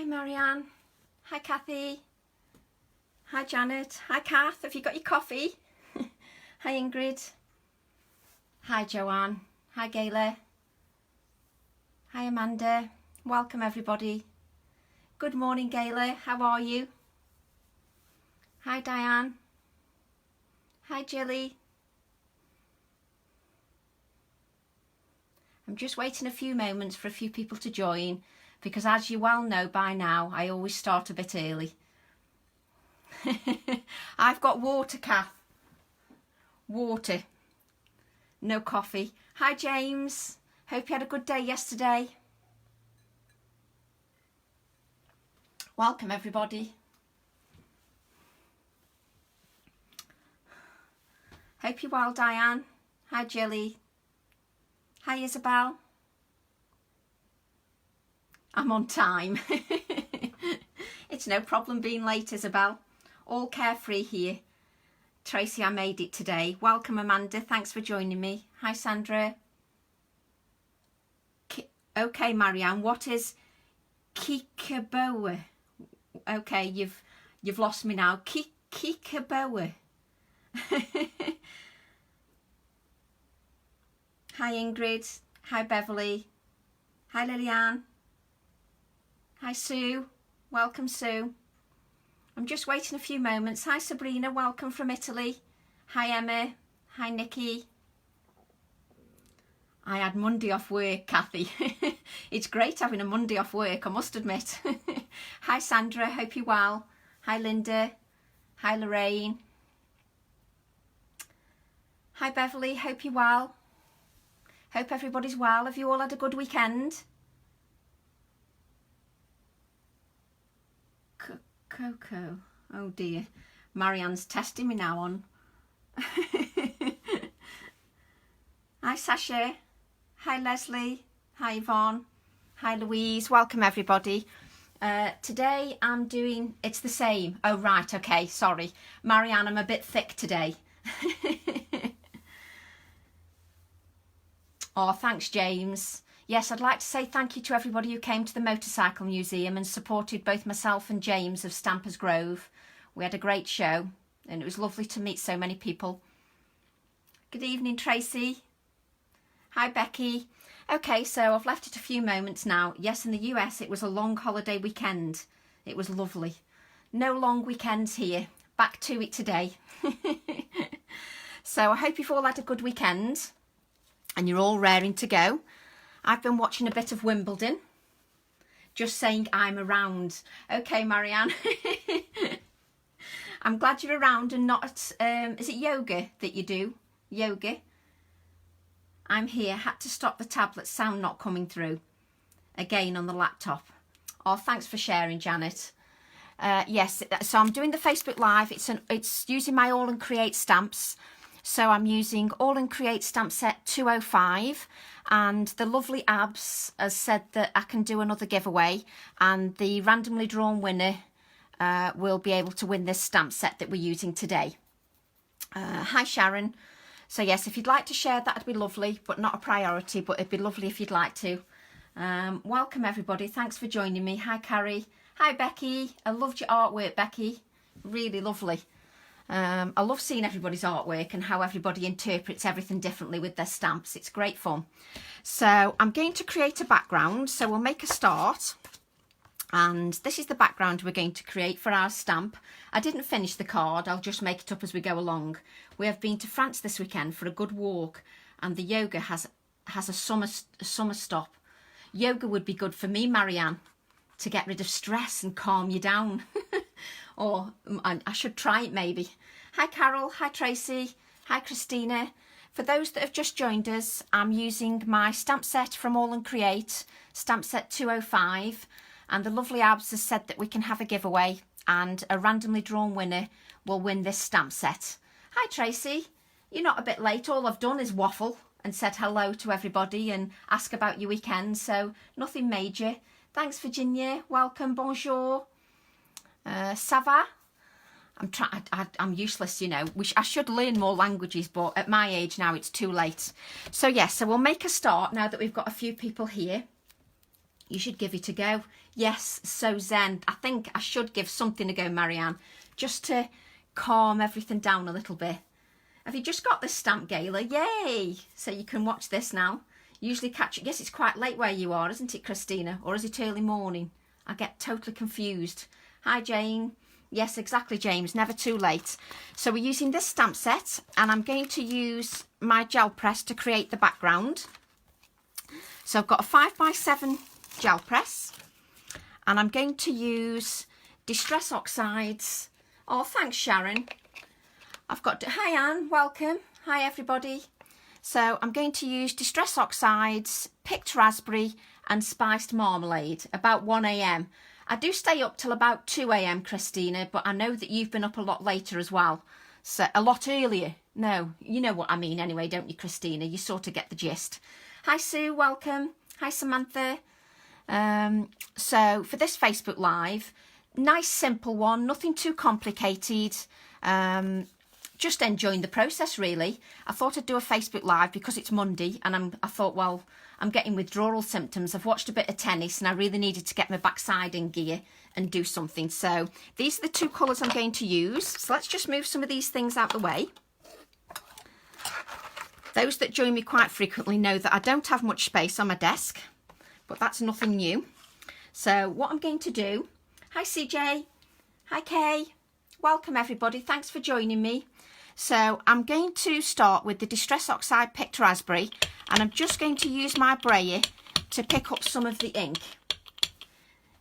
Marianne. Hi Kathy. Hi Janet. Hi Kath. Have you got your coffee? Hi Ingrid. Hi Joanne. Hi Gayla. Hi Amanda. Welcome everybody. Good morning Gayla. How are you? Hi Diane. Hi Jilly. I'm just waiting a few moments for a few people to join, because as you well know by now, I always start a bit early. I've got water, Kath. Water. No coffee. Hi James. Hope you had a good day yesterday. Welcome everybody. Hope you're well, Diane. Hi Jilly. Hi Isabel. I'm on time. It's no problem being late, Isabel. All carefree here. Tracy, I made it today. Welcome Amanda, thanks for joining me. Hi Sandra. Okay Marianne, what is Kikaboa? Okay, you've lost me now. Kikaboa. Hi Ingrid. Hi Beverly. Hi Lillian. Hi Sue. Welcome Sue. I'm just waiting a few moments. Hi Sabrina. Welcome from Italy. Hi Emma. Hi Nikki. I had Monday off work, Kathy. It's great having a Monday off work, I must admit. Hi Sandra. Hope you're well. Hi Linda. Hi Lorraine. Hi Beverly. Hope you're well. Hope everybody's well. Have you all had a good weekend? Coco. Oh dear. Marianne's testing me now on. Hi Sasha. Hi Leslie. Hi Yvonne. Hi Louise. Welcome everybody. Today I'm doing, it's the same. Oh right, okay, sorry. Marianne, I'm a bit thick today. Oh, thanks, James. Yes, I'd like to say thank you to everybody who came to the Motorcycle Museum and supported both myself and James of Stampers Grove. We had a great show and it was lovely to meet so many people. Good evening, Tracy. Hi, Becky. Okay, so I've left it a few moments now. Yes, in the US, it was a long holiday weekend. It was lovely. No long weekends here. Back to it today. So I hope you've all had a good weekend. And you're all raring to go. I've been watching a bit of Wimbledon. Just saying I'm around. Okay, Marianne. I'm glad you're around and not, is it yoga that you do? Yoga. I'm here. Had to stop the tablet sound not coming through. Again on the laptop. Oh, thanks for sharing, Janet. Yes, so I'm doing the Facebook Live. It's using my AALL&Create stamps. So I'm using AALL&Create stamp set 205, and the lovely Abs has said that I can do another giveaway, and the randomly drawn winner will be able to win this stamp set that we're using today. Hi Sharon. So yes, if you'd like to share, that'd be lovely, but not a priority, but it'd be lovely if you'd like to. Welcome everybody, thanks for joining me. Hi Carrie. Hi Becky. I loved your artwork, Becky. Really lovely. I love seeing everybody's artwork and how everybody interprets everything differently with their stamps. It's great fun. So I'm going to create a background. So we'll make a start. And this is the background we're going to create for our stamp. I didn't finish the card. I'll just make it up as we go along. We have been to France this weekend for a good walk. And the yoga has a summer stop. Yoga would be good for me, Marianne, to get rid of stress and calm you down. Or I should try it maybe. Hi Carol, hi Tracy, hi Christina. For those that have just joined us, I'm using my stamp set from AALL&Create, stamp set 205, and the lovely Abs has said that we can have a giveaway and a randomly drawn winner will win this stamp set. Hi Tracy, you're not a bit late. All I've done is waffle and said hello to everybody and ask about your weekend, so nothing major. Thanks Virginia, welcome, bonjour. Ça va? I'm useless, you know. I should learn more languages, but at my age now it's too late. So yes, so we'll make a start now that we've got a few people here. You should give it a go. Yes, so zen. I think I should give something a go, Marianne, just to calm everything down a little bit. Have you just got this stamp, Gayla? Yay! So you can watch this now. Usually catch it. Yes, it's quite late where you are, isn't it, Christina? Or is it early morning? I get totally confused. Hi, Jane. Yes, exactly, James. Never too late. So we're using this stamp set, and I'm going to use my gel press to create the background. So I've got a 5x7 gel press, and I'm going to use Distress Oxides. Oh, thanks, Sharon. I've got, hi Anne, welcome. Hi everybody. So I'm going to use Distress Oxides, picked raspberry and spiced marmalade, about 1 AM. I do stay up till about 2 AM, Christina, but I know that you've been up a lot later as well. So a lot earlier. No, you know what I mean anyway, don't you, Christina? You sort of get the gist. Hi Sue, welcome. Hi Samantha. So for this Facebook Live, nice simple one, nothing too complicated. Just enjoying the process, really. I thought I'd do a Facebook Live because it's Monday, and I thought, well, I'm getting withdrawal symptoms. I've watched a bit of tennis and I really needed to get my backside in gear and do something. So these are the two colours I'm going to use. So let's just move some of these things out the way. Those that join me quite frequently know that I don't have much space on my desk, but that's nothing new. So what I'm going to do, hi CJ, hi Kay, welcome everybody, thanks for joining me. So I'm going to start with the Distress Oxide picked raspberry, and I'm just going to use my brayer to pick up some of the ink.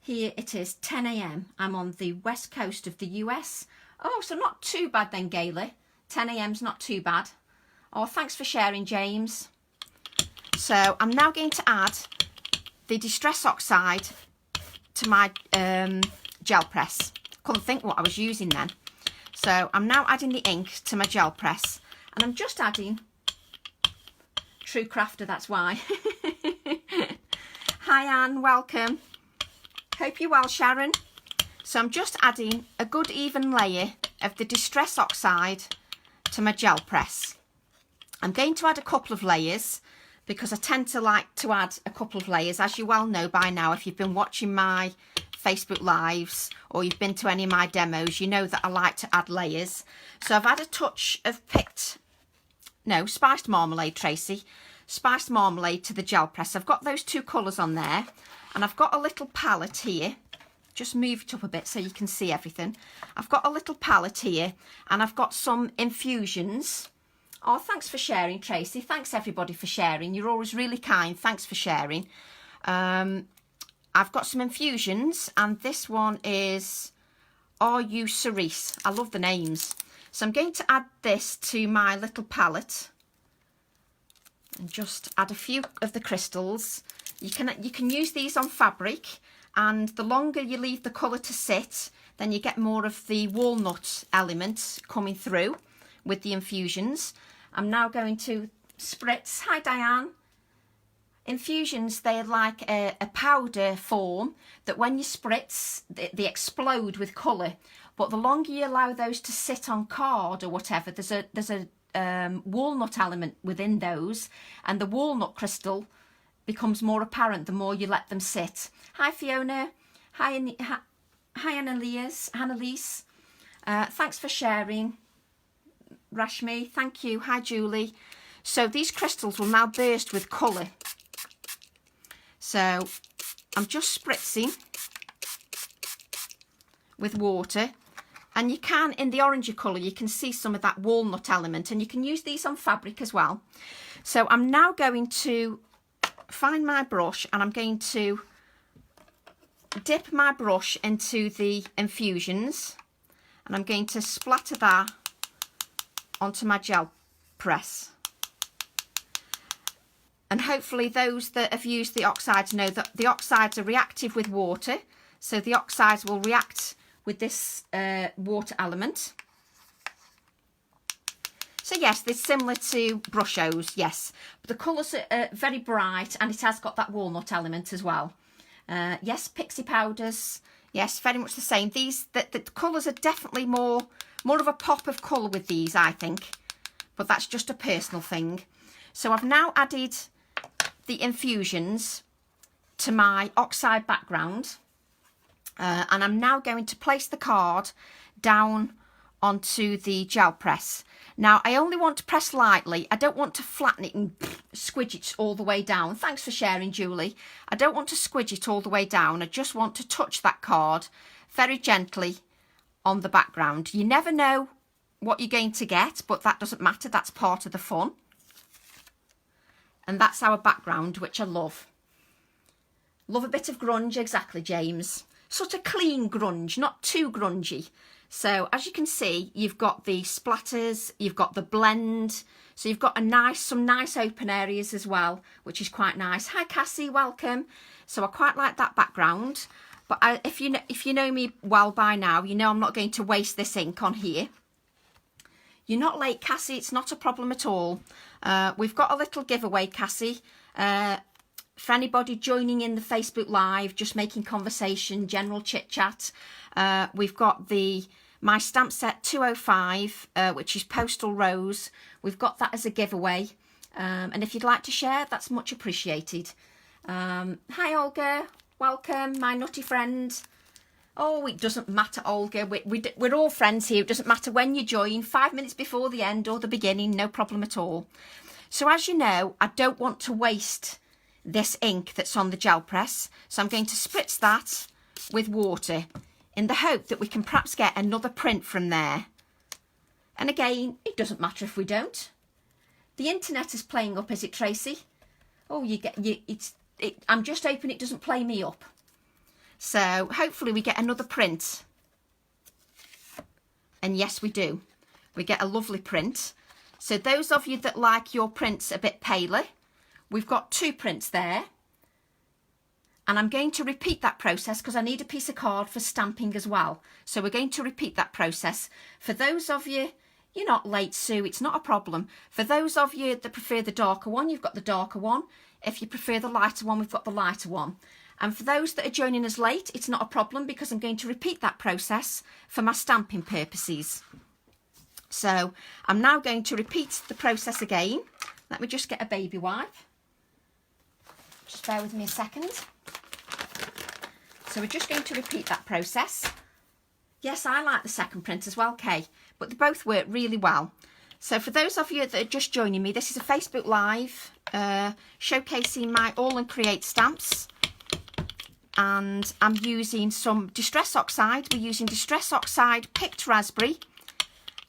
Here it is, 10 AM. I'm on the west coast of the US. Oh, so not too bad then, Gayla. 10 AM's not too bad. Oh, thanks for sharing, James. So I'm now going to add the Distress Oxide to my gel press. Couldn't think what I was using then. So I'm now adding the ink to my gel press, and I'm just adding, true crafter, that's why. Hi Anne, welcome. Hope you're well, Sharon. So I'm just adding a good even layer of the Distress Oxide to my gel press. I'm going to add a couple of layers because I tend to like to add a couple of layers, as you well know by now if you've been watching my Facebook Lives or you've been to any of my demos, you know that I like to add layers. So I've added a touch of spiced marmalade, Tracy, spiced marmalade to the gel press. I've got those two colours on there, and I've got a little palette here. Just move it up a bit so you can see everything. I've got a little palette here, and I've got some infusions. Oh, thanks for sharing, Tracy. Thanks everybody for sharing. You're always really kind. Thanks for sharing. I've got some infusions, and this one is Are You Cerise? I love the names. So I'm going to add this to my little palette and just add a few of the crystals. You can use these on fabric, and the longer you leave the colour to sit, then you get more of the walnut element coming through with the infusions. I'm now going to spritz. Hi Diane. Infusions, they're like a powder form that when you spritz, they explode with colour. But the longer you allow those to sit on card or whatever, there's a walnut element within those, and the walnut crystal becomes more apparent the more you let them sit. Hi Fiona. Hi Annalise. Thanks for sharing. Rashmi, thank you. Hi Julie. So these crystals will now burst with colour. So I'm just spritzing with water, and you can, in the orangey colour, you can see some of that walnut element, and you can use these on fabric as well. So I'm now going to find my brush, and I'm going to dip my brush into the infusions, and I'm going to splatter that onto my gel press. And hopefully those that have used the oxides know that the oxides are reactive with water. So the oxides will react with this water element. So yes, they're similar to Brushos, yes. But the colours are very bright, and it has got that walnut element as well. Yes, pixie powders. Yes, very much the same. These, the colours are definitely more of a pop of colour with these, I think. But that's just a personal thing. So I've now added the infusions onto my oxide background, and I'm now going to place the card down onto the gel press. Now I only want to press lightly. I don't want to flatten it and squidge it all the way down. Thanks for sharing, Julie. I don't want to squidge it all the way down. I just want to touch that card very gently on the background. You never know what you're going to get, but that doesn't matter. That's part of the fun. And that's our background, which I love. Love a bit of grunge, exactly, James. Sort of clean grunge, not too grungy. So as you can see, you've got the splatters, you've got the blend. So you've got some nice open areas as well, which is quite nice. Hi Cassie, welcome. So I quite like that background. But if you know me well by now, you know I'm not going to waste this ink on here. You're not late, Cassie. It's not a problem at all. We've got a little giveaway, Cassie. For anybody joining in the Facebook Live, just making conversation, general chit chat. We've got my stamp set 205, which is Postal Rose. We've got that as a giveaway. And if you'd like to share, that's much appreciated. Hi, Olga. Welcome, my nutty friend. Oh, it doesn't matter, Olga. We're all friends here. It doesn't matter when you join, 5 minutes before the end or the beginning, no problem at all. So as you know, I don't want to waste this ink that's on the gel press. So I'm going to spritz that with water in the hope that we can perhaps get another print from there. And again, it doesn't matter if we don't. The internet is playing up, is it, Tracy? Oh, I'm just hoping it doesn't play me up. So hopefully we get another print. And yes, we do. We get a lovely print. So those of you that like your prints a bit paler, we've got 2 prints there. And I'm going to repeat that process because I need a piece of card for stamping as well. So we're going to repeat that process. For those of you, you're not late, Sue, it's not a problem. For those of you that prefer the darker one, you've got the darker one. If you prefer the lighter one, we've got the lighter one. And for those that are joining us late, it's not a problem because I'm going to repeat that process for my stamping purposes. So I'm now going to repeat the process again. Let me just get a baby wipe. Just bear with me a second. So we're just going to repeat that process. Yes, I like the second print as well, Kay, but they both work really well. So for those of you that are just joining me, this is a Facebook Live showcasing my AALL&Create stamps. And I'm using some Distress Oxide. We're using Distress Oxide, Picked Raspberry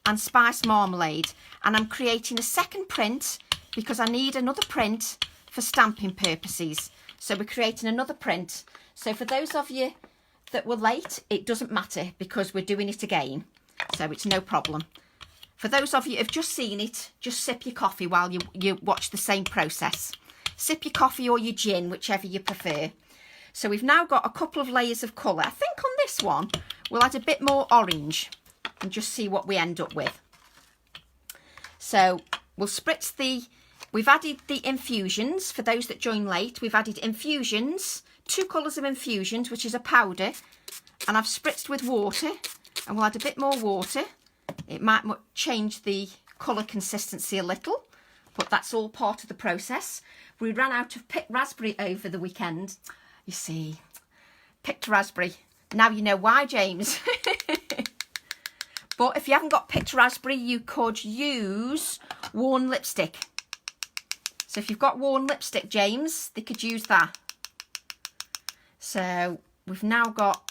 and Spice Marmalade. And I'm creating a second print because I need another print for stamping purposes. So we're creating another print. So for those of you that were late, it doesn't matter because we're doing it again. So it's no problem. For those of you who have just seen it, just sip your coffee while you watch the same process. Sip your coffee or your gin, whichever you prefer. So we've now got a couple of layers of colour. I think on this one, we'll add a bit more orange and just see what we end up with. So we'll spritz we've added the infusions. For those that join late, we've added infusions, 2 colours of infusions, which is a powder. And I've spritzed with water and we'll add a bit more water. It might change the colour consistency a little, but that's all part of the process. We ran out of picked raspberry over the weekend. You see, picked raspberry. Now you know why, James. But if you haven't got picked raspberry, you could use worn lipstick. So if you've got worn lipstick, James, they could use that. So we've now got,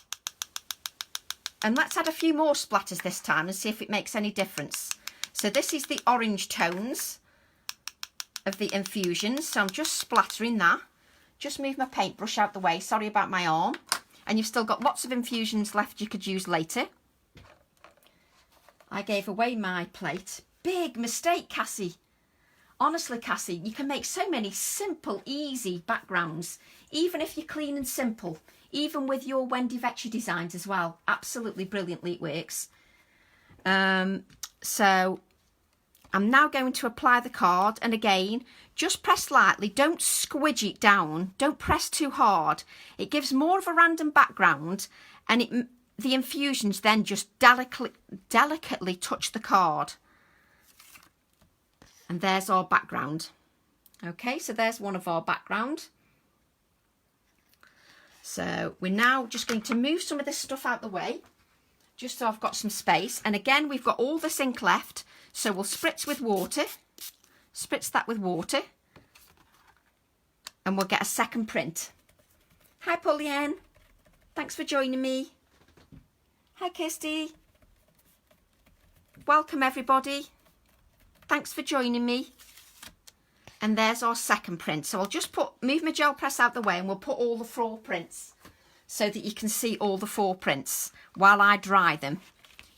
and let's add a few more splatters this time and see if it makes any difference. So this is the orange tones of the infusions. So I'm just splattering that. Just move my paintbrush out the way. Sorry about my arm. And you've still got lots of infusions left you could use later. I gave away my plate. Big mistake, Cassie. Honestly, Cassie, you can make so many simple, easy backgrounds, even if you're clean and simple, even with your Wendy Vetchy designs as well. Absolutely brilliantly it works. So I'm now going to apply the card, and again, just press lightly, don't squidge it down, don't press too hard. It gives more of a random background, and the infusions then just delicately touch the card. And there's our background. Okay, so there's one of our background. So we're now just going to move some of this stuff out the way, just so I've got some space. And again, we've got all this ink left, so we'll spritz with water, spritz that with water, and we'll get a second print. Hi Pauline, thanks for joining me. Hi Kirsty. Welcome everybody. Thanks for joining me. And there's our second print. So I'll just move my gel press out the way and we'll put all the 4 prints so that you can see all the 4 prints while I dry them.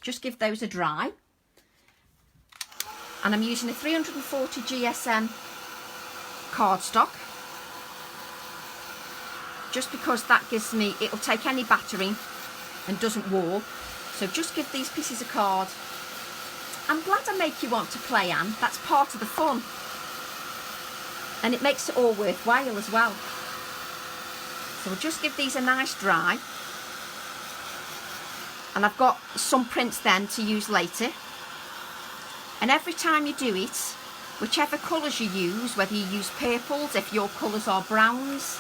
Just give those a dry. And I'm using a 340 GSM cardstock. Just because that gives me, it'll take any battering and doesn't warp. So just give these pieces of card. I'm glad I make you want to play, Anne. That's part of the fun. And it makes it all worthwhile as well. So we'll just give these a nice dry. And I've got some prints then to use later. And every time you do it, whichever colours you use, whether you use purples, if your colours are browns,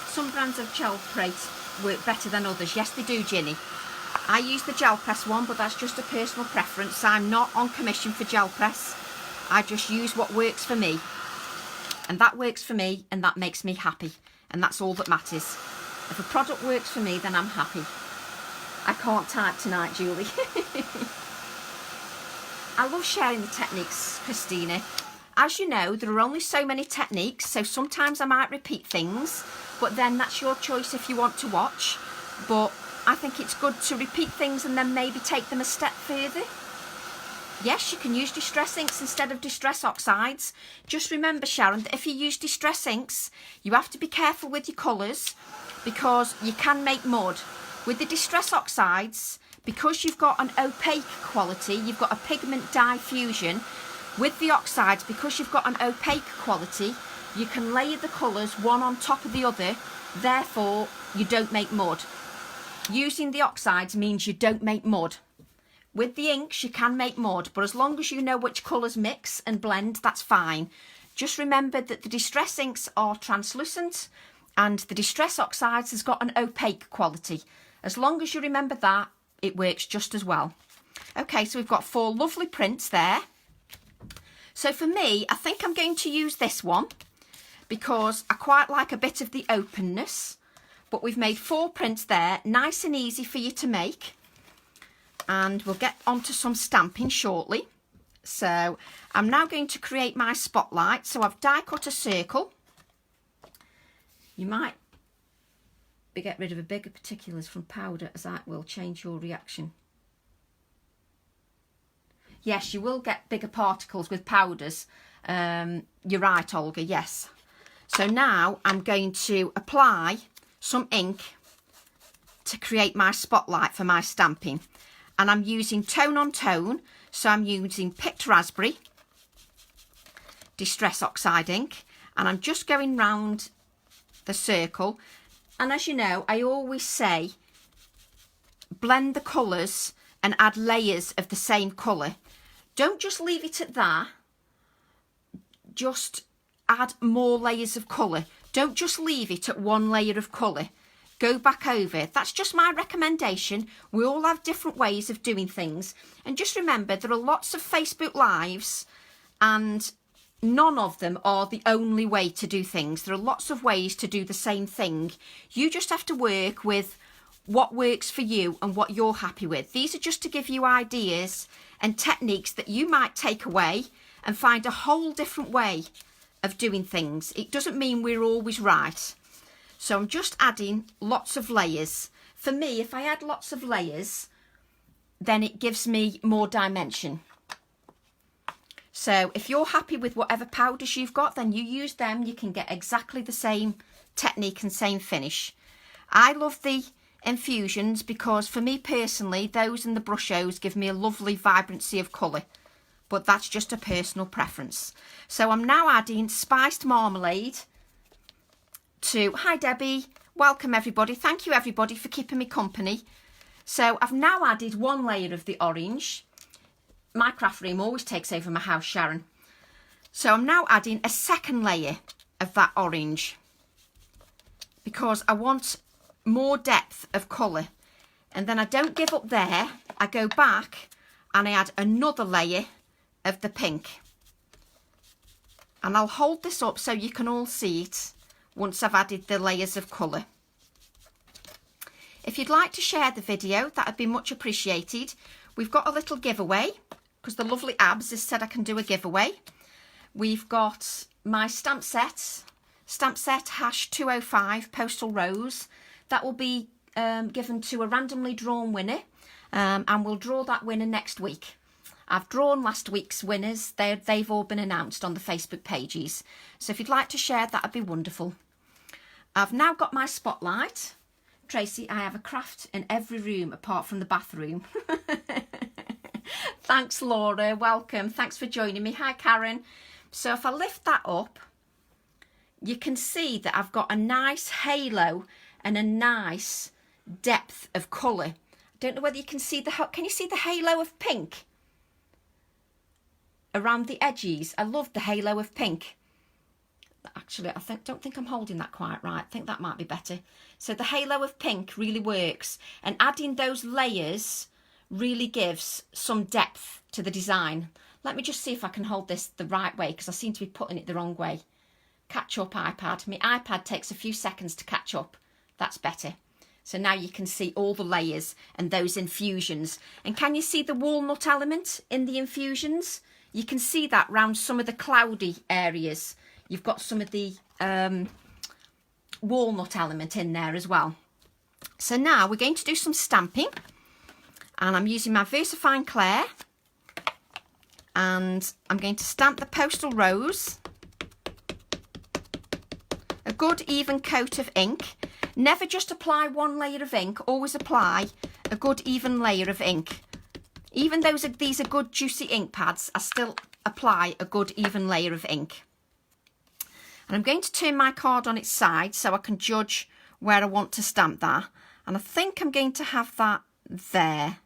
some brands of gel press work better than others. Yes, they do, Ginny. I use the gel press one, but that's just a personal preference. I'm not on commission for gel press. I just use what works for me. And that works for me, and that makes me happy. And that's all that matters. If a product works for me, then I'm happy. I can't type tonight, Julie. I love sharing the techniques, Christina. As you know, there are only so many techniques, so sometimes I might repeat things, but then that's your choice if you want to watch. But I think it's good to repeat things and then maybe take them a step further. Yes, you can use distress inks instead of distress oxides. Just remember, Sharon, that if you use distress inks, you have to be careful with your colours because you can make mud. With the distress oxides, because you've got an opaque quality, you've got a pigment dye fusion. With the oxides, because you've got an opaque quality, you can layer the colours one on top of the other, therefore you don't make mud. Using the oxides means you don't make mud. With the inks, you can make mud, but as long as you know which colours mix and blend, that's fine. Just remember that the distress inks are translucent and the distress oxides has got an opaque quality. As long as you remember that, it works just as well. Okay, so we've got 4 lovely prints there. So for me, I think I'm going to use this one because I quite like a bit of the openness. But we've made 4 prints there, nice and easy for you to make. And we'll get onto some stamping shortly. So I'm now going to create my spotlight. So I've die cut a circle. You might get rid of a bigger particulars from powder, as that will change your reaction. Yes, you will get bigger particles with powders. You're right, Olga, yes. So now I'm going to apply some ink to create my spotlight for my stamping. And I'm using tone on tone, so I'm using picked raspberry, distress oxide ink, and I'm just going round the circle. And as you know, I always say blend the colours and add layers of the same colour. Don't just leave it at that, just add more layers of colour. Don't just leave it at one layer of colour. Go back over. That's just my recommendation. We all have different ways of doing things. And just remember, there are lots of Facebook Lives and none of them are the only way to do things. There are lots of ways to do the same thing. You just have to work with what works for you and what you're happy with. These are just to give you ideas and techniques that you might take away and find a whole different way of doing things. It doesn't mean we're always right. So I'm just adding lots of layers. For me, if I add lots of layers, then it gives me more dimension. So if you're happy with whatever powders you've got, then you use them. You can get exactly the same technique and same finish. I love the infusions because for me personally, those and the brushos give me a lovely vibrancy of colour. But that's just a personal preference. So I'm now adding spiced marmalade to, hi Debbie, welcome everybody. Thank you everybody for keeping me company. So I've now added 1 layer of the orange. My craft room always takes over my house, Sharon. So I'm now adding a 2nd layer of that orange because I want more depth of colour. And then I don't give up there. I go back and I add another layer of the pink. And I'll hold this up so you can all see it once I've added the layers of colour. If you'd like to share the video, that would be much appreciated. We've got a little giveaway because the lovely Abs has said I can do a giveaway. We've got my stamp set #205 Postal Rose. That will be given to a randomly drawn winner, and we'll draw that winner next week. I've drawn last week's winners. They've all been announced on the Facebook pages. So if you'd like to share, that would be wonderful. I've now got my spotlight. Tracy, I have a craft in every room apart from the bathroom. Thanks, Laura. Welcome. Thanks for joining me. Hi, Karen. So if I lift that up, you can see that I've got a nice halo and a nice depth of colour. I don't know whether you can see can you see the halo of pink around the edges? I love the halo of pink. Actually, don't think I'm holding that quite right. I think that might be better. So the halo of pink really works, and adding those layers really gives some depth to the design. Let me just see if I can hold this the right way, because I seem to be putting it the wrong way. Catch up, iPad. My iPad takes a few seconds to catch up. That's better. So now you can see all the layers and those infusions. And can you see the walnut element in the infusions? You can see that round some of the cloudy areas. You've got some of the walnut element in there as well. So now we're going to do some stamping, and I'm using my VersaFine Clair, and I'm going to stamp the Postal Rose. A good even coat of ink. Never just apply one layer of ink, always apply a good even layer of ink. Even though these are good juicy ink pads, I still apply a good even layer of ink. And I'm going to turn my card on its side so I can judge where I want to stamp that. And I think I'm going to have that there.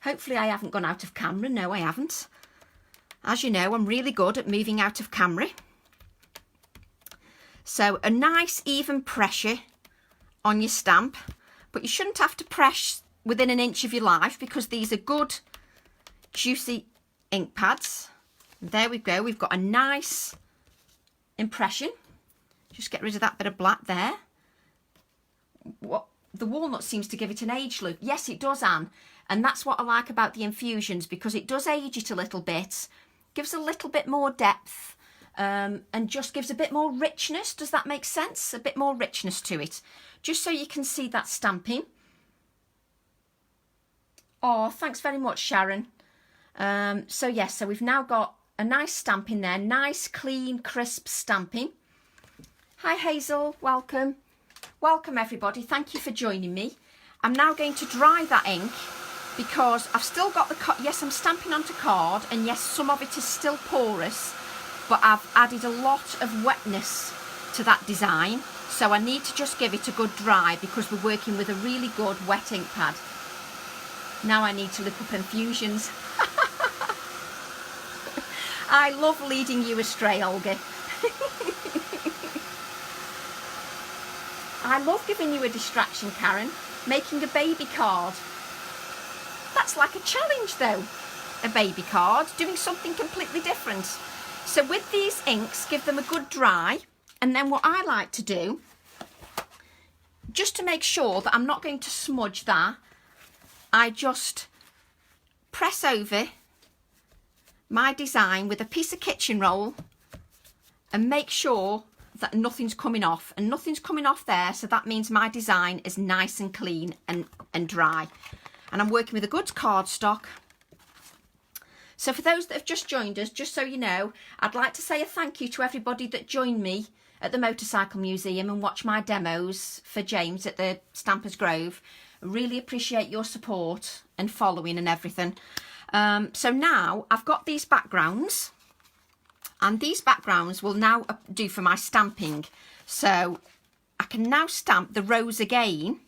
Hopefully I haven't gone out of camera. No, I haven't. As you know, I'm really good at moving out of camera. So a nice even pressure on your stamp. But you shouldn't have to press within an inch of your life, because these are good, juicy ink pads. There we go. We've got a nice impression. Just get rid of that bit of black there. What the walnut seems to give it an age look. Yes, it does, Anne. And that's what I like about the infusions, because it does age it a little bit, gives a little bit more depth, and just gives a bit more richness. Does that make sense? A bit more richness to it. Just so you can see that stamping. Oh, thanks very much, Sharon. So yes, so we've now got a nice stamping there. Nice, clean, crisp stamping. Hi, Hazel. Welcome. Welcome, everybody. Thank you for joining me. I'm now going to dry that ink, because I've still got the... Yes, I'm stamping onto card, and yes, some of it is still porous, but I've added a lot of wetness to that design, so I need to just give it a good dry, because we're working with a really good wet ink pad. Now I need to look up infusions. I love leading you astray, Olga. I love giving you a distraction, Karen. Making a baby card. That's like a challenge, though. A baby card, doing something completely different. So with these inks, give them a good dry. And then what I like to do, just to make sure that I'm not going to smudge that, I just press over my design with a piece of kitchen roll and make sure that nothing's coming off. And nothing's coming off there, so that means my design is nice and clean and dry. And I'm working with a good cardstock. So for those that have just joined us, just so you know, I'd like to say a thank you to everybody that joined me at the Motorcycle Museum and watched my demos for James at the Stampers Grove. Really appreciate your support and following and everything. So now I've got these backgrounds, and these backgrounds will now do for my stamping. So I can now stamp the rose again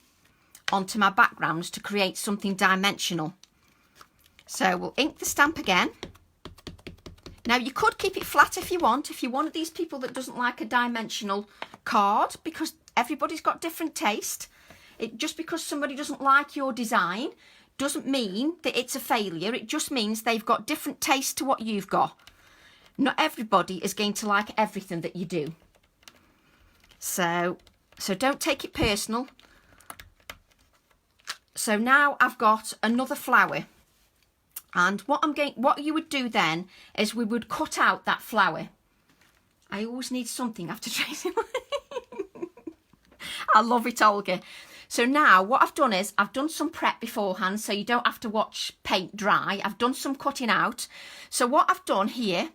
onto my backgrounds to create something dimensional. So we'll ink the stamp again. Now you could keep it flat if you want, if you're one of these people that doesn't like a dimensional card, because Everybody's got different taste. Just because somebody doesn't like your design doesn't mean that it's a failure. It just means they've got different taste to what you've got. Not everybody is going to like everything that you do. So don't take it personal. So now I've got another flower. And what you would do then is we would cut out that flower. I always need something after Tracy. I love it, Olga. So now what I've done is I've done some prep beforehand, so you don't have to watch paint dry. I've done some cutting out. So what I've done here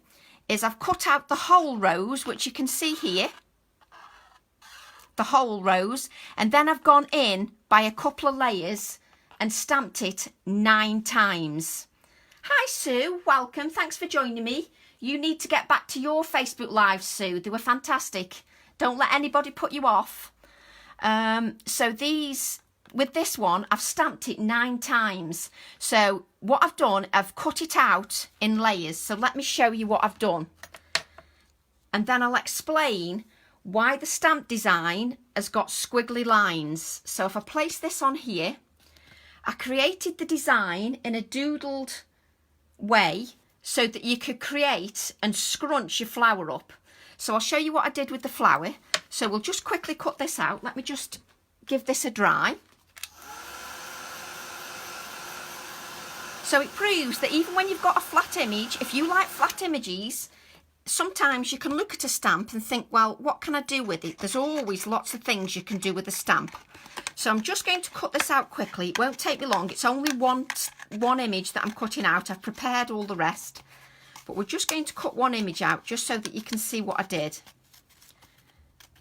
is I've cut out the whole rose, which you can see here. The whole rose. And then I've gone in by a couple of layers and stamped it 9 times. Hi Sue, welcome. Thanks for joining me. You need to get back to your Facebook Live, Sue. They were fantastic. Don't let anybody put you off. So with this one, I've stamped it 9 times. So what I've done, I've cut it out in layers. So let me show you what I've done. And then I'll explain why the stamp design has got squiggly lines. So if I place this on here, I created the design in a doodled way so that you could create and scrunch your flower up. So I'll show you what I did with the flower. So we'll just quickly cut this out. Let me just give this a dry. So it proves that even when you've got a flat image, if you like flat images, sometimes you can look at a stamp and think, well, what can I do with it? There's always lots of things you can do with a stamp. So I'm just going to cut this out quickly. It won't take me long. It's only one image that I'm cutting out. I've prepared all the rest. But we're just going to cut one image out just so that you can see what I did.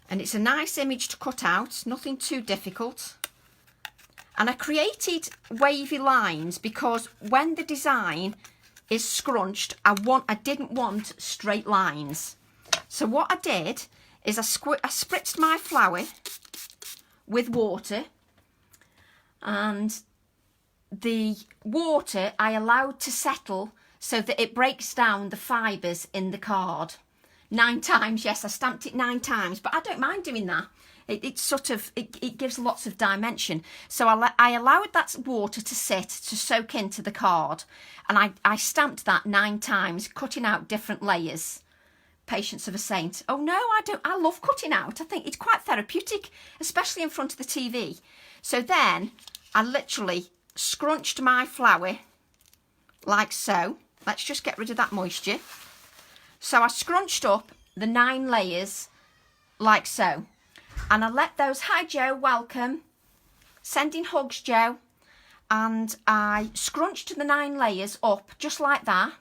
And it's a nice image to cut out, nothing too difficult. And I created wavy lines because when the design is scrunched, I didn't want straight lines. So what I did is I spritzed my flour with water, and the water I allowed to settle so that it breaks down the fibres in the card. 9 times, yes, I stamped it 9 times, but I don't mind doing that. It gives lots of dimension. So I allowed that water to sit, to soak into the card, and I stamped that 9 times, cutting out different layers. Patience of a saint. Oh no, I don't. I love cutting out. I think it's quite therapeutic, especially in front of the TV. So then I literally scrunched my flour like so. Let's just get rid of that moisture. So I scrunched up the 9 layers like so. And I let those, hi Joe, welcome. Sending hugs, Joe. And I scrunched the 9 layers up just like that.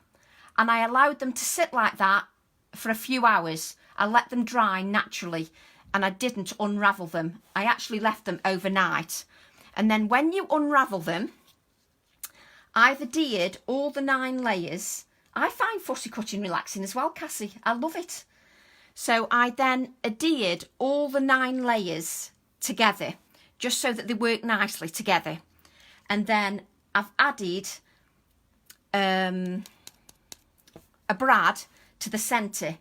And I allowed them to sit like that for a few hours. I let them dry naturally, and I didn't unravel them. I actually left them overnight. And then when you unravel them, I've adhered all the 9 layers. I find fussy cutting relaxing as well, Cassie. I love it. So I then adhered all the 9 layers together, just so that they work nicely together. And then I've added a brad to the centre.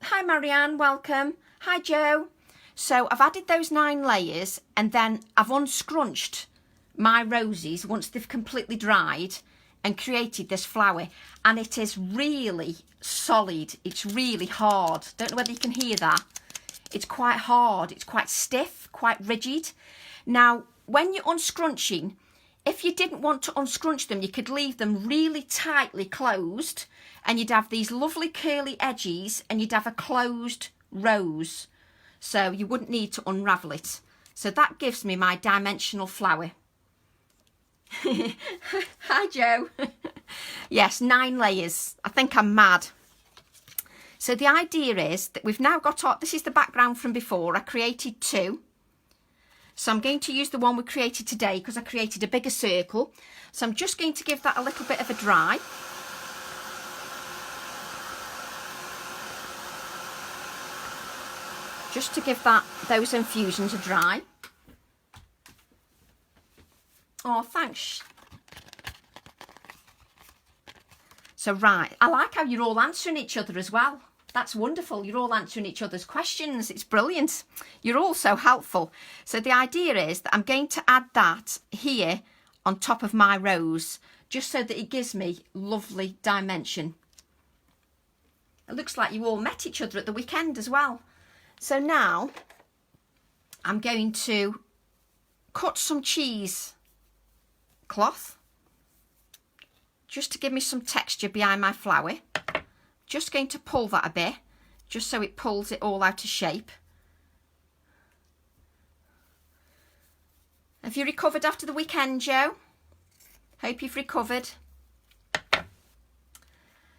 Hi Marianne, welcome. Hi Joe. So I've added those 9 layers, and then I've unscrunched my roses once they've completely dried and created this flower. And it is really solid. It's really hard. Don't know whether you can hear that. It's quite hard. It's quite stiff, quite rigid. Now, when you're unscrunching, if you didn't want to unscrunch them, you could leave them really tightly closed, and you'd have these lovely curly edges, and you'd have a closed rose. So you wouldn't need to unravel it. So that gives me my dimensional flower. Hi Joe. Yes, 9 layers. I think I'm mad. So the idea is that we've now got this is the background from before. I created 2. So I'm going to use the one we created today because I created a bigger circle. So I'm just going to give that a little bit of a dry. Just to give those infusions a dry. Oh, thanks. So right, I like how you're all answering each other as well. That's wonderful. You're all answering each other's questions. It's brilliant. You're all so helpful. So the idea is that I'm going to add that here on top of my rose, just so that it gives me lovely dimension. It looks like you all met each other at the weekend as well. So now I'm going to cut some cheese cloth just to give me some texture behind my flower. Just going to pull that a bit, just so it pulls it all out of shape. Have you recovered after the weekend, Joe? Hope you've recovered.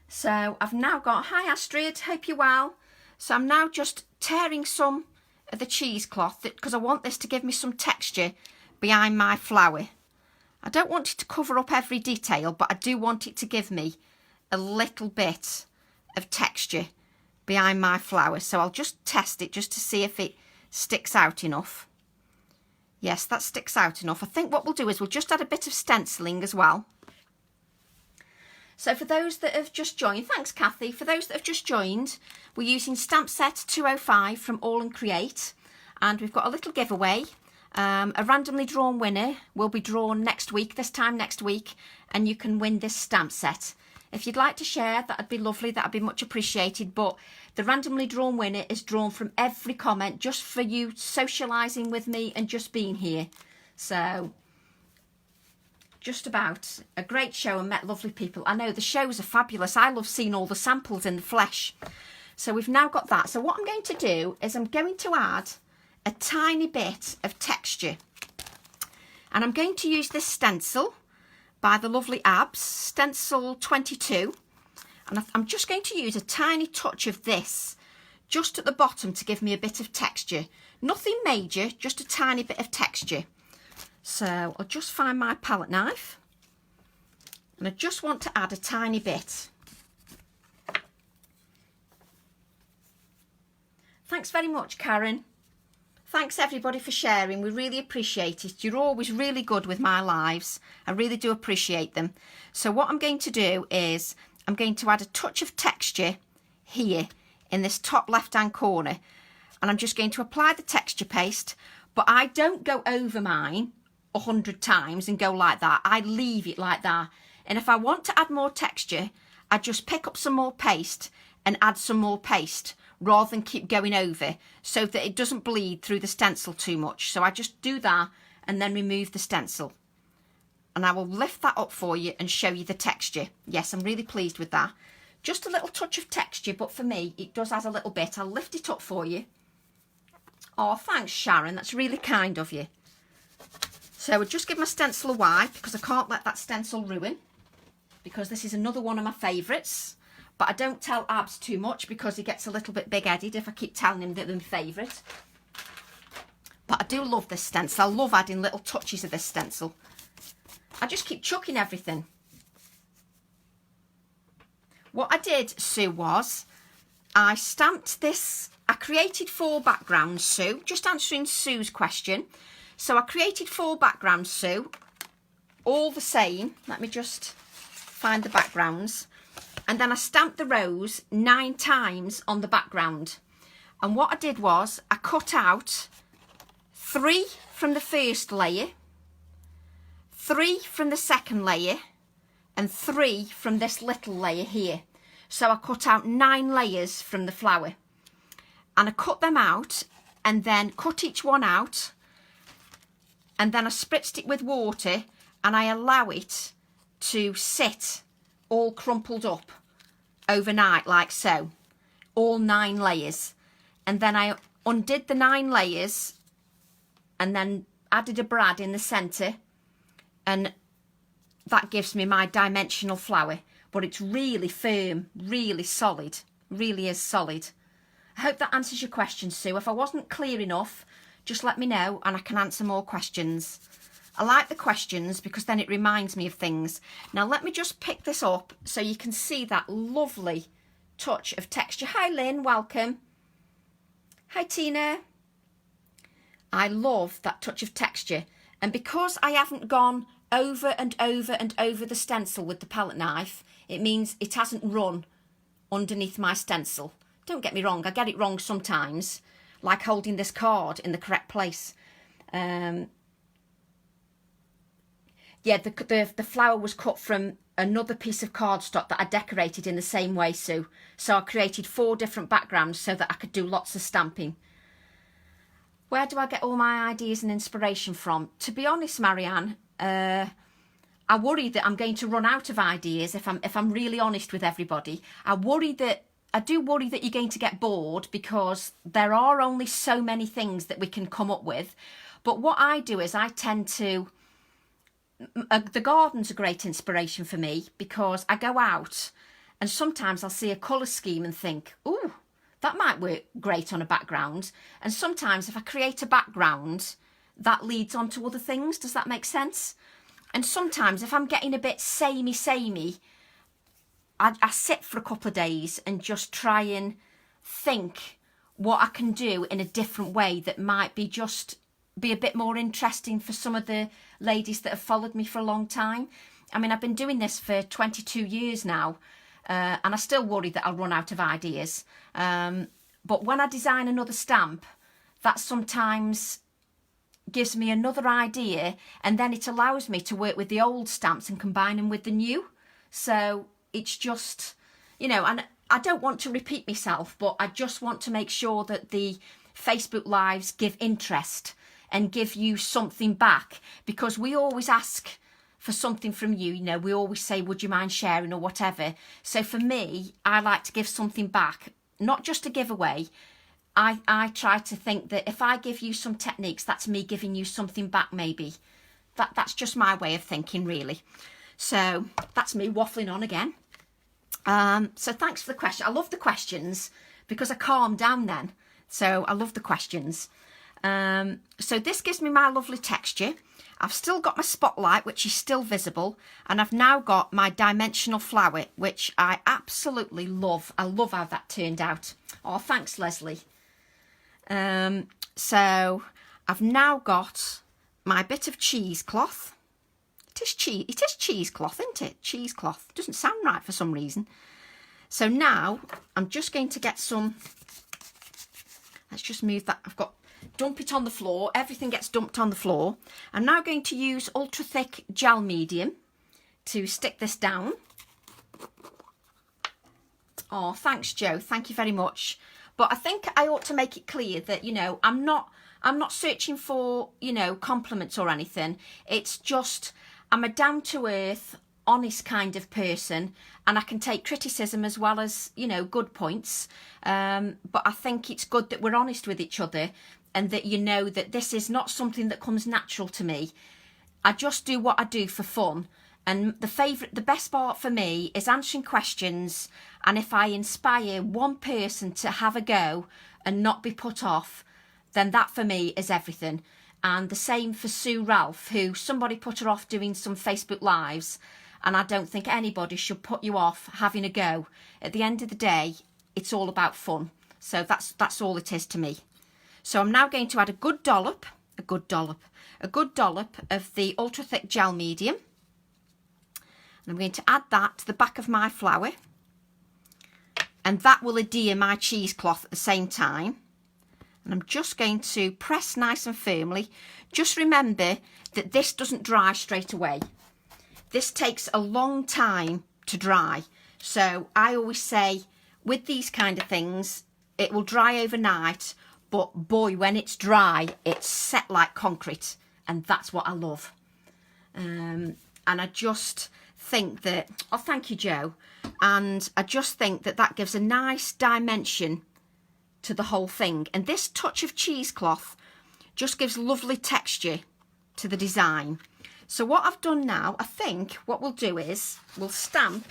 So I've now got, hi Astrid, hope you're well. So I'm now just tearing some of the cheesecloth because I want this to give me some texture behind my flower. I don't want it to cover up every detail, but I do want it to give me a little bit of texture behind my flower. So I'll just test it just to see if it sticks out enough. Yes, that sticks out enough. I think what we'll do is we'll just add a bit of stenciling as well. So for those that have just joined, thanks Kathy, for those that have just joined, we're using stamp set 205 from AALL&Create, and we've got a little giveaway. A randomly drawn winner will be drawn next week, this time next week, and you can win this stamp set. If you'd like to share, that'd be lovely, that'd be much appreciated, but the randomly drawn winner is drawn from every comment, just for you socialising with me and just being here. So, just about a great show and met lovely people. I know the shows are fabulous. I love seeing all the samples in the flesh. So we've now got that. So what I'm going to do is I'm going to add a tiny bit of texture. And I'm going to use this stencil by the lovely Abs, stencil 22. And I'm just going to use a tiny touch of this just at the bottom to give me a bit of texture. Nothing major, just a tiny bit of texture. So I'll just find my palette knife, and I just want to add a tiny bit. Thanks very much, Karen. Thanks everybody for sharing. We really appreciate it. You're always really good with my lives. I really do appreciate them. So what I'm going to do is I'm going to add a touch of texture here in this top left-hand corner, and I'm just going to apply the texture paste, but I don't go over mine 100 times and go like that. I leave it like that. And if I want to add more texture, I just pick up some more paste and add some more paste rather than keep going over, so that it doesn't bleed through the stencil too much. So I just do that and then remove the stencil. And I will lift that up for you and show you the texture. Yes, I'm really pleased with that. Just a little touch of texture, but for me, it does add a little bit. I'll lift it up for you. Oh, thanks, Sharon. That's really kind of you. So I'll just give my stencil a wipe, because I can't let that stencil ruin, because this is another one of my favourites. But I don't tell Abs too much because he gets a little bit big-headed if I keep telling him that they're my favourite. But I do love this stencil. I love adding little touches of this stencil. I just keep chucking everything. What I did, Sue, was I stamped this. I created 4 backgrounds, Sue, just answering Sue's question. So I created 4 backgrounds, Sue, all the same. Let me just find the backgrounds. And then I stamped the rose 9 times on the background. And what I did was I cut out 3 from the first layer, 3 from the second layer, and 3 from this little layer here. So I cut out 9 layers from the flower. And I cut them out and then cut each one out. And then I spritzed it with water and I allow it to sit all crumpled up overnight like so. All 9 layers. And then I undid the 9 layers and then added a brad in the centre. And that gives me my dimensional flower. But it's really firm, really solid. Really is solid. I hope that answers your question, Sue. If I wasn't clear enough, just let me know and I can answer more questions. I like the questions because then it reminds me of things. Now let me just pick this up so you can see that lovely touch of texture. Hi Lynn, welcome. Hi Tina. I love that touch of texture. And because I haven't gone over and over and over the stencil with the palette knife, it means it hasn't run underneath my stencil. Don't get me wrong, I get it wrong sometimes, like holding this card in the correct place. Yeah, the flower was cut from another piece of cardstock that I decorated in the same way, Sue. So I created 4 different backgrounds so that I could do lots of stamping. Where do I get all my ideas and inspiration from? To be honest, Marianne, I worry that I'm going to run out of ideas if I'm really honest with everybody. I do worry that you're going to get bored because there are only so many things that we can come up with. But what I do is I tend to... the garden's a great inspiration for me because I go out and sometimes I'll see a colour scheme and think, ooh, that might work great on a background. And sometimes if I create a background, that leads on to other things. Does that make sense? And sometimes if I'm getting a bit samey, I sit for a couple of days and just try and think what I can do in a different way that might be a bit more interesting for some of the ladies that have followed me for a long time. I mean, I've been doing this for 22 years now, and I still worry that I'll run out of ideas. But when I design another stamp, that sometimes gives me another idea, and then it allows me to work with the old stamps and combine them with the new. So it's just, you know, and I don't want to repeat myself, but I just want to make sure that the Facebook Lives give interest and give you something back, because we always ask for something from you. You know, we always say, would you mind sharing or whatever. So for me, I like to give something back, not just a giveaway. I try to think that if I give you some techniques, that's me giving you something back maybe. That's just my way of thinking, really. So that's me waffling on again. So thanks for the question. I love the questions because I calm down then. So I love the questions. So this gives me my lovely texture. I've still got my spotlight, which is still visible, and I've now got my dimensional flower, which I absolutely love. I love how that turned out. Oh, thanks, Leslie. So I've now got my bit of cheesecloth. It is cheesecloth, isn't it? Cheesecloth. Doesn't sound right for some reason. So now I'm just going to get some... Let's just move that. Dump it on the floor. Everything gets dumped on the floor. I'm now going to use ultra thick gel medium to stick this down. Oh, thanks, Joe. Thank you very much. But I think I ought to make it clear that, you know, I'm not searching for, you know, compliments or anything. It's just, I'm a down to earth, honest kind of person, and I can take criticism as well as, you know, good points. But I think it's good that we're honest with each other, and that you know that this is not something that comes natural to me. I just do what I do for fun. And the best part for me is answering questions. And if I inspire one person to have a go and not be put off, then that for me is everything. And the same for Sue Ralph, who somebody put her off doing some Facebook Lives. And I don't think anybody should put you off having a go. At the end of the day, it's all about fun. So that's all it is to me. So I'm now going to add a good dollop of the ultra thick gel medium. And I'm going to add that to the back of my flower. And that will adhere my cheesecloth at the same time. And I'm just going to press nice and firmly. Just remember that this doesn't dry straight away. This takes a long time to dry. So I always say with these kind of things, it will dry overnight. But boy, when it's dry, it's set like concrete. And that's what I love. And I just think that, oh, thank you, Joe. And I just think that that gives a nice dimension to the whole thing. And this touch of cheesecloth just gives lovely texture to the design. So what I've done now, I think what we'll do is we'll stamp.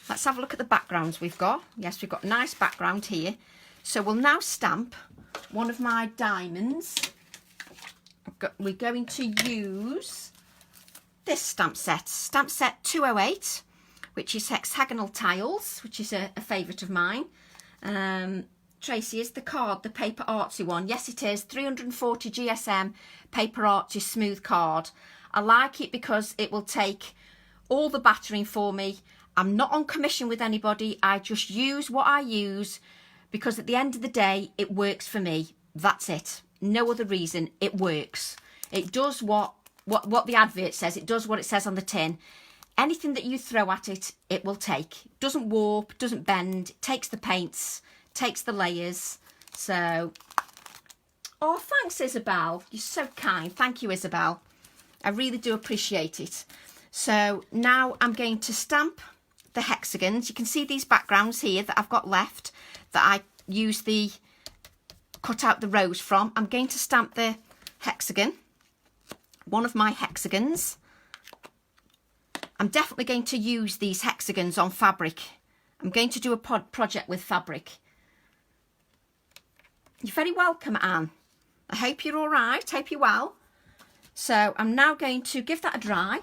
Let's have a look at the backgrounds we've got. Yes, we've got a nice background here. So we'll now stamp one of my diamonds. We're going to use this stamp set 208, which is hexagonal tiles, which is a favourite of mine. Tracy, is the card the paper artsy one? Yes, it is. 340 GSM paper artsy smooth card. I like it because it will take all the battering for me. I'm not on commission with anybody. I just use what I use because at the end of the day, it works for me. That's it. No other reason. It works. It does what the advert says. It does what it says on the tin. Anything that you throw at it, it will take. It doesn't warp, doesn't bend. It takes the paints, takes the layers. So, oh, thanks, Isabel. You're so kind. Thank you, Isabel. I really do appreciate it. So now I'm going to stamp the hexagons. You can see these backgrounds here that I've got left that I use the cut out the rows from. I'm going to stamp the hexagon, one of my hexagons. I'm definitely going to use these hexagons on fabric. I'm going to do a project with fabric. You're very welcome, Anne. I hope you're all right. Hope you're well. So I'm now going to give that a dry.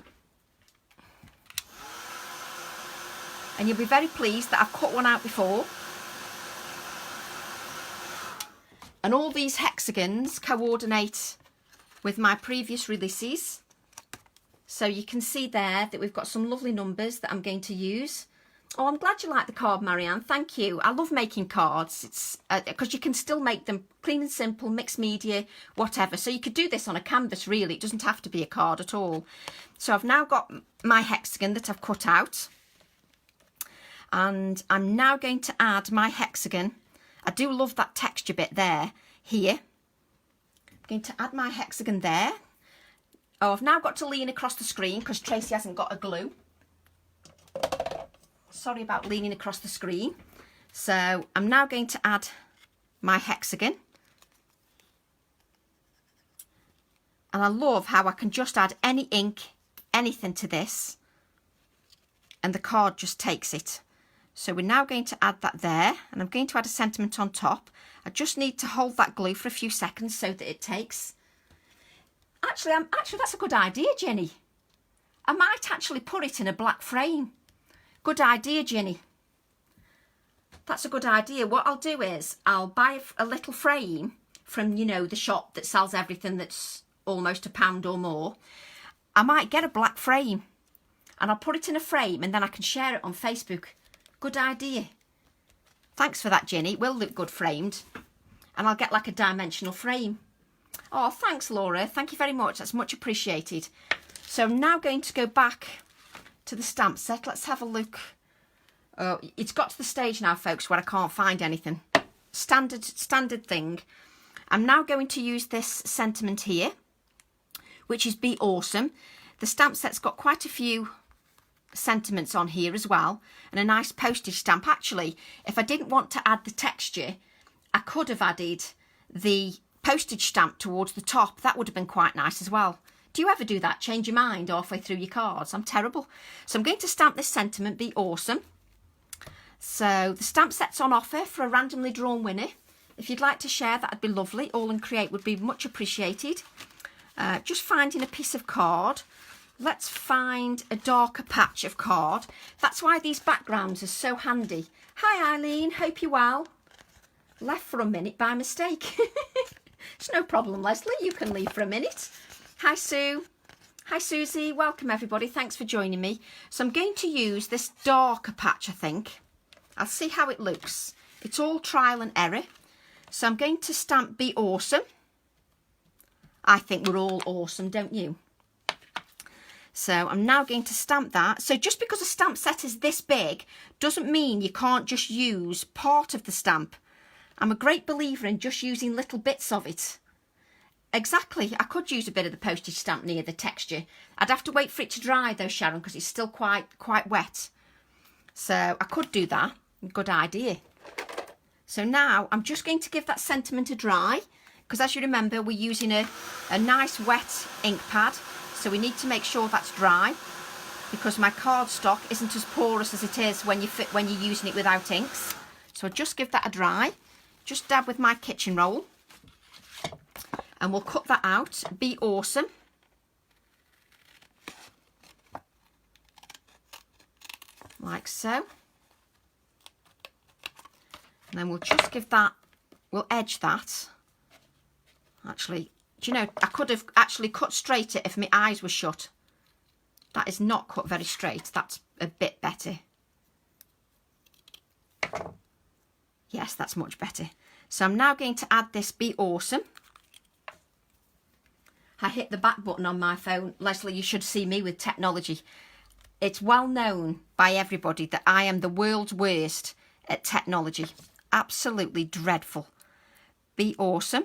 And you'll be very pleased that I've cut one out before. And all these hexagons coordinate with my previous releases. So you can see there that we've got some lovely numbers that I'm going to use. Oh, I'm glad you like the card, Marianne. Thank you. I love making cards. It's because you can still make them clean and simple, mixed media, whatever. So you could do this on a canvas, really. It doesn't have to be a card at all. So I've now got my hexagon that I've cut out. And I'm now going to add my hexagon. I do love that texture bit there, here. I'm going to add my hexagon there. Oh, I've now got to lean across the screen because Tracy hasn't got a glue. Sorry about leaning across the screen. So I'm now going to add my hexagon. And I love how I can just add any ink, anything to this. And the card just takes it. So we're now going to add that there. And I'm going to add a sentiment on top. I just need to hold that glue for a few seconds so that it takes. Actually, that's a good idea, Jenny. I might actually put it in a black frame. Good idea, Jenny. That's a good idea. What I'll do is I'll buy a little frame from, you know, the shop that sells everything that's almost £1 or more. I might get a black frame and I'll put it in a frame and then I can share it on Facebook. Good idea. Thanks for that, Jenny. It will look good framed. And I'll get like a dimensional frame. Oh, thanks, Laura. Thank you very much. That's much appreciated. So I'm now going to go back to the stamp set. Let's have a look. Oh, it's got to the stage now, folks, where I can't find anything. Standard thing. I'm now going to use this sentiment here, which is Be Awesome. The stamp set's got quite a few sentiments on here as well, and a nice postage stamp. Actually, if I didn't want to add the texture, I could have added the postage stamp towards the top. That would have been quite nice as well. Do you ever do that? Change your mind halfway through your cards? I'm terrible. So I'm going to stamp this sentiment, Be Awesome. So the stamp set's on offer for a randomly drawn winner. If you'd like to share, that'd be lovely. AALL&Create would be much appreciated. Just finding a piece of card. Let's find a darker patch of card. That's why these backgrounds are so handy. Hi, Eileen. Hope you're well. Left for a minute by mistake. It's no problem, Leslie. You can leave for a minute. Hi, Sue. Hi, Susie. Welcome, everybody. Thanks for joining me. So I'm going to use this darker patch, I think. I'll see how it looks. It's all trial and error. So I'm going to stamp Be Awesome. I think we're all awesome, don't you? So I'm now going to stamp that. So just because a stamp set is this big doesn't mean you can't just use part of the stamp. I'm a great believer in just using little bits of it. Exactly. I could use a bit of the postage stamp near the texture. I'd have to wait for it to dry though, Sharon, because it's still quite wet. So I could do that. Good idea. So now I'm just going to give that sentiment a dry, because as you remember, we're using a nice wet ink pad. So we need to make sure that's dry, because my cardstock isn't as porous as it is when you're using it without inks. So I'll just give that a dry. Just dab with my kitchen roll. And we'll cut that out. Be Awesome. Like so. And then we'll just give that, we'll edge that. Actually, do you know, I could have actually cut straighter if my eyes were shut. That is not cut very straight. That's a bit better. Yes, that's much better. So I'm now going to add this Be Awesome. I hit the back button on my phone. Leslie, you should see me with technology. It's well known by everybody that I am the world's worst at technology. Absolutely dreadful. Be Awesome.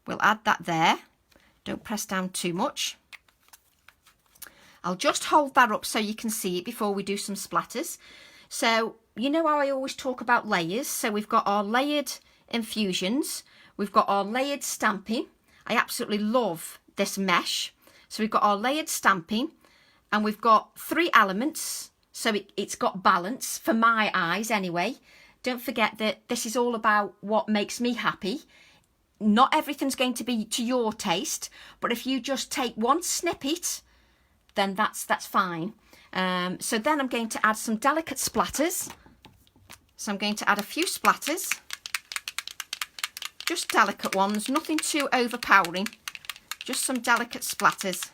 We'll add that there. Don't press down too much. I'll just hold that up so you can see it before we do some splatters. So, you know how I always talk about layers? So we've got our layered infusions. We've got our layered stamping. I absolutely love this mesh. So we've got our layered stamping and we've got 3 elements. So it's got balance for my eyes anyway. Don't forget that this is all about what makes me happy. Not everything's going to be to your taste, but if you just take one snippet, then that's fine. So then I'm going to add some delicate splatters. So I'm going to add a few splatters, just delicate ones, nothing too overpowering, just some delicate splatters.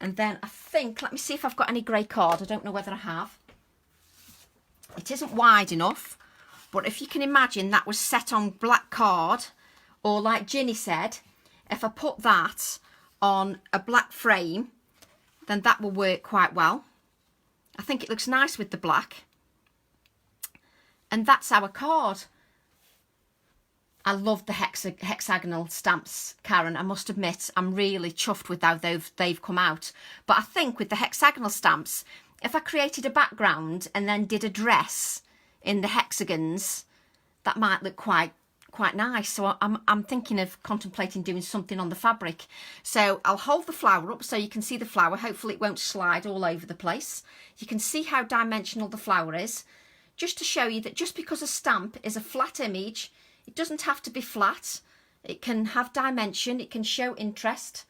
And then I think, let me see if I've got any grey card. I don't know whether I have. It isn't wide enough. But if you can imagine that was set on black card, or like Ginny said, if I put that on a black frame, then that will work quite well. I think it looks nice with the black. And that's our card. I love the hexagonal stamps, Karen. I must admit, I'm really chuffed with how they've come out. But I think with the hexagonal stamps, if I created a background and then did a dress in the hexagons, that might look quite nice. So I'm thinking of contemplating doing something on the fabric. So I'll hold the flower up so you can see the flower. Hopefully it won't slide all over the place. You can see how dimensional the flower is, just to show you that just because a stamp is a flat image, it doesn't have to be flat. It can have dimension, it can show interest.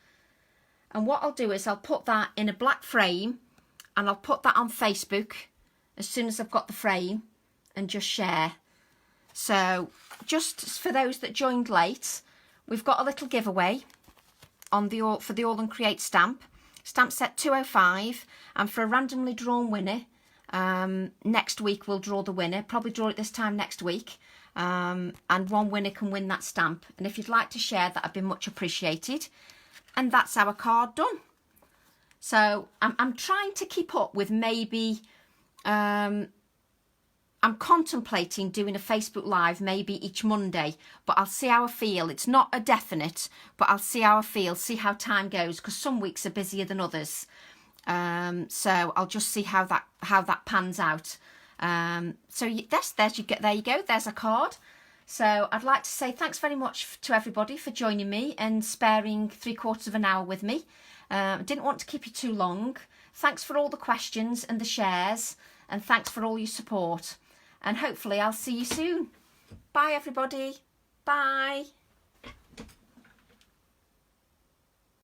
And what I'll do is I'll put that in a black frame and I'll put that on Facebook as soon as I've got the frame, and just share. So just for those that joined late, we've got a little giveaway on for the All&Create stamp set 205, and for a randomly drawn winner, next week we'll draw the winner, probably draw it this time next week, and one winner can win that stamp. And if you'd like to share, that'd be much appreciated. And that's our card done. So I'm trying to keep up with maybe I'm contemplating doing a Facebook Live maybe each Monday, but I'll see how I feel. It's not a definite, but I'll see how I feel, see how time goes, because some weeks are busier than others. So I'll just see how that pans out. So there you go. There's a card. So I'd like to say thanks very much to everybody for joining me and sparing 3/4 of an hour with me. I didn't want to keep you too long. Thanks for all the questions and the shares, and thanks for all your support. And hopefully I'll see you soon. Bye everybody. Bye.